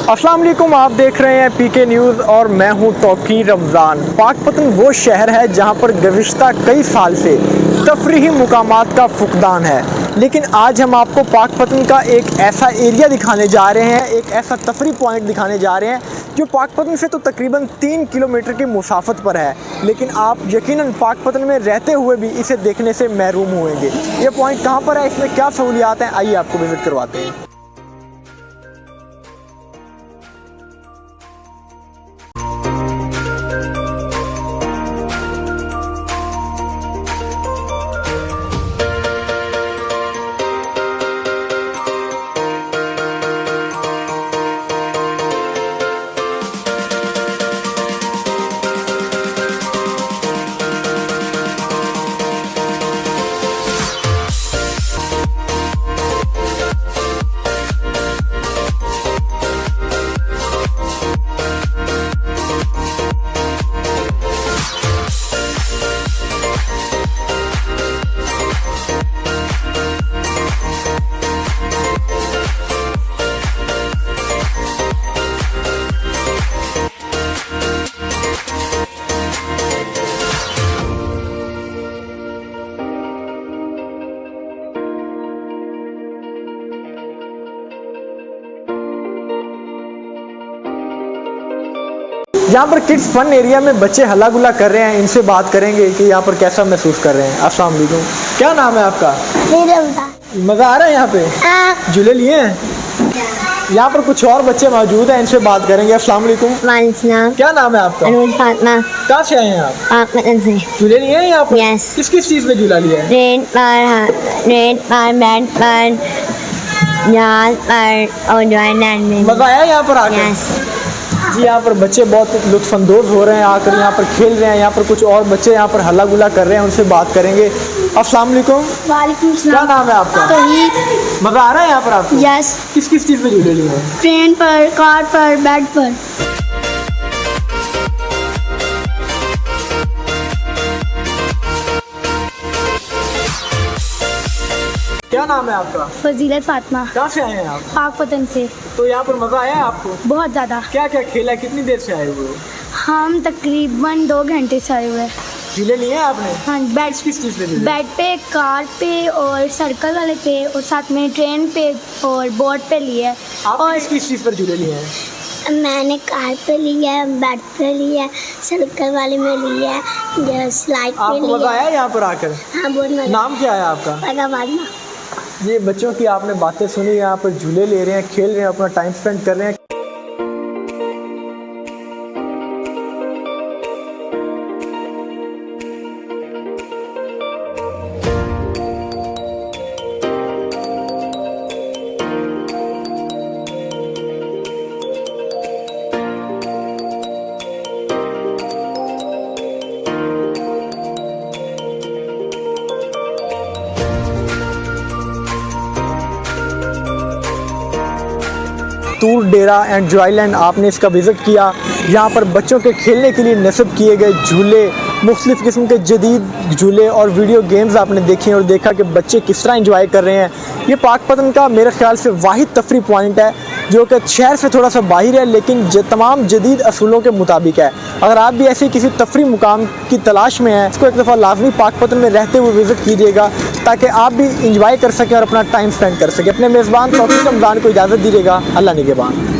अस्सलाम वालेकुम, आप देख रहे हैं पीके न्यूज़ और मैं हूं तौकीर रमज़ान। पाकपतन वो शहर है जहां पर गुज़िश्ता कई साल से तफरीही मुकामात का फुकदान है, लेकिन आज हम आपको पाकपतन का एक ऐसा एरिया दिखाने जा रहे हैं, एक ऐसा तफरी पॉइंट दिखाने जा रहे हैं जो पाकपतन से तो तकरीबन 3 किलोमीटर की मुसाफत पर है, लेकिन आप यकीनन पाकपतन में रहते हुए भी इसे देखने से महरूम होंगे। ये पॉइंट कहाँ पर है, इसमें क्या सहूलियात हैं, आइए आपको विज़िट करवाते हैं। यहाँ पर किड्स फन एरिया में बच्चे हल्ला गुल्ला कर रहे हैं, इनसे बात करेंगे कि यहाँ पर कैसा महसूस कर रहे हैं। अस्सलाम वालेकुम, क्या नाम है आपका? मज़ा आ रहा है यहाँ पे? झूले लिए हैं? यहाँ पर कुछ और बच्चे मौजूद हैं, इनसे बात करेंगे। अस्सलाम वालेकुम, क्या नाम है आपका? फातिमा। कहाँ से आए हैं आप? पाकपतन से। झूले लिए हैं यहाँ पर? Yes. किस किस चीज़ पे झूला लिया है? ट्रेन पर बेड पर जहाज पर और जॉयलैंड में। मज़ा आया यहाँ पर आकर? Yes. जी, यहाँ पर बच्चे बहुत लुत्फानंदोज़ हो रहे हैं, आकर यहाँ पर खेल रहे हैं। यहाँ पर कुछ और बच्चे यहाँ पर हल्ला गुल्ला कर रहे हैं, उनसे बात करेंगे। अस्सलाम वालेकुम, वालेकुम क्या सलाम। नाम है आपका? मज़ा आ रहा है यहाँ पर आपको? यस। किस किस चीज़ पे झूले लिए हैं? ट्रेन पर, कार पर, बेड पर। क्या नाम है आपका? फजीलत फातिमा। कहाँ से आए हैं आप? पाकपतन से। तो यहाँ पर मज़ा आया आपको? बहुत ज़्यादा। क्या क्या खेला है, कितनी देर से आए हुए हो? हम तकरीबन 2 घंटे से आए हुए हैं। झूले लिए हैं आपने? हाँ, किस किस चीज़ पे झूले? बेड पे, कार पे और सर्कल वाले पे और साथ में ट्रेन पे और बोट पे लिए। आप और किस चीज़ पर झूले लिए हैं? मैंने कार पे लिया है, बेड पे लिया है, सर्कल वाले में लिया है, स्लाइड पे आपको मज़ा लिया है। आया यहाँ पर आकर? हाँ, बहुत मज़ा। नाम क्या है आपका? फातिमा। ये बच्चों की आपने बातें सुनी, यहाँ पर झूले ले रहे हैं, खेल रहे हैं, अपना टाइम स्पेंड कर रहे हैं। टूर डेरा एंड जॉयलैंड आपने इसका विज़िट किया। यहाँ पर बच्चों के खेलने के लिए नस्ब किए गए झूले, मुख्तलिफ़ किस्म के जदीद झूले और वीडियो गेम्स आपने देखे और देखा कि बच्चे किस तरह इंजॉय कर रहे हैं। ये पाकपतन का मेरे ख्याल से वाहिद तफरी पॉइंट है जो कि शहर से थोड़ा सा बाहर है, लेकिन तमाम जदीद असूलों के मुताबिक है। अगर आप भी ऐसे किसी तफरी मुकाम की तलाश में हैं, इसको एक दफ़ा लाजमी पाकपतन में रहते हुए विज़िट कीजिएगा ताकि आप भी इंजॉय कर सकें और अपना टाइम स्पेंड कर सकें। अपने मेज़बान तौकीर रमज़ान को इजाज़त दीजिएगा। अल्लाह निगहबान।